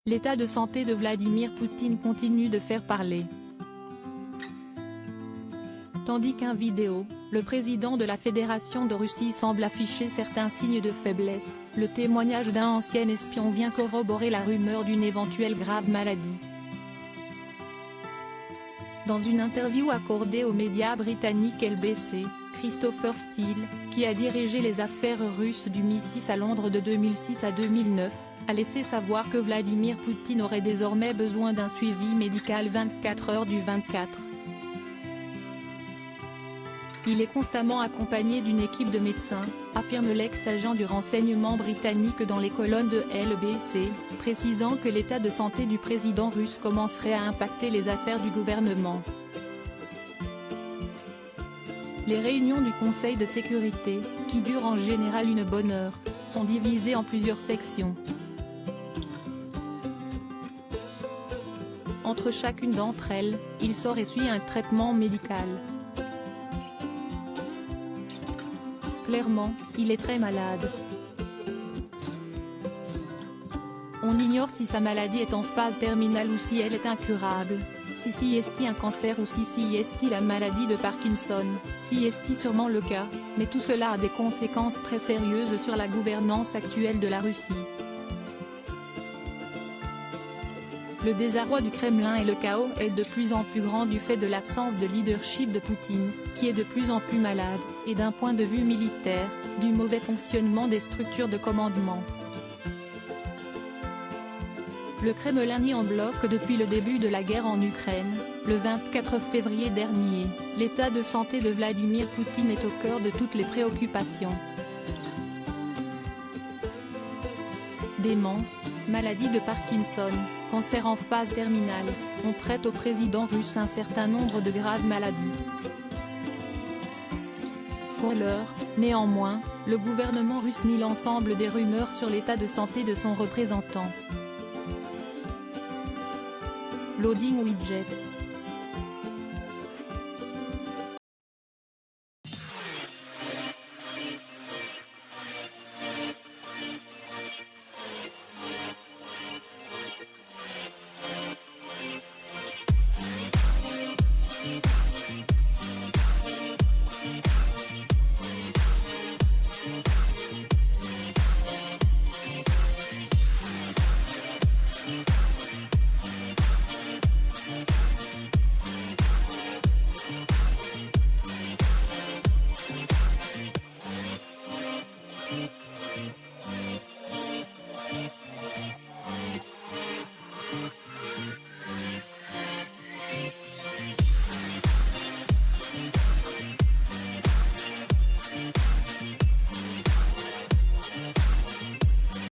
L'état de santé de Vladimir Poutine continue de faire parler. Tandis qu'un vidéo, le président de la Fédération de Russie semble afficher certains signes de faiblesse, le témoignage d'un ancien espion vient corroborer la rumeur d'une éventuelle grave maladie. Dans une interview accordée aux médias britanniques LBC, Christopher Steele, qui a dirigé les affaires russes du MI6 à Londres de 2006 à 2009, a laissé savoir que Vladimir Poutine aurait désormais besoin d'un suivi médical 24 heures du 24. Il est constamment accompagné d'une équipe de médecins, affirme l'ex-agent du renseignement britannique dans les colonnes de LBC, précisant que l'état de santé du président russe commencerait à impacter les affaires du gouvernement. Les réunions du Conseil de sécurité, qui durent en général une bonne heure, sont divisées en plusieurs sections. Entre chacune d'entre elles, il sort et suit un traitement médical. Clairement, il est très malade. On ignore si sa maladie est en phase terminale ou si elle est incurable, si est-il un cancer ou si est-il la maladie de Parkinson, si est-il sûrement le cas, mais tout cela a des conséquences très sérieuses sur la gouvernance actuelle de la Russie. Le désarroi du Kremlin et le chaos est de plus en plus grand du fait de l'absence de leadership de Poutine, qui est de plus en plus malade, et d'un point de vue militaire, du mauvais fonctionnement des structures de commandement. Le Kremlin nie en bloc depuis le début de la guerre en Ukraine, le 24 février dernier, l'état de santé de Vladimir Poutine est au cœur de toutes les préoccupations. Démence, maladie de Parkinson, cancer en phase terminale, on prête au président russe un certain nombre de graves maladies. Pour l'heure, néanmoins, le gouvernement russe nie l'ensemble des rumeurs sur l'état de santé de son représentant. Loading widget.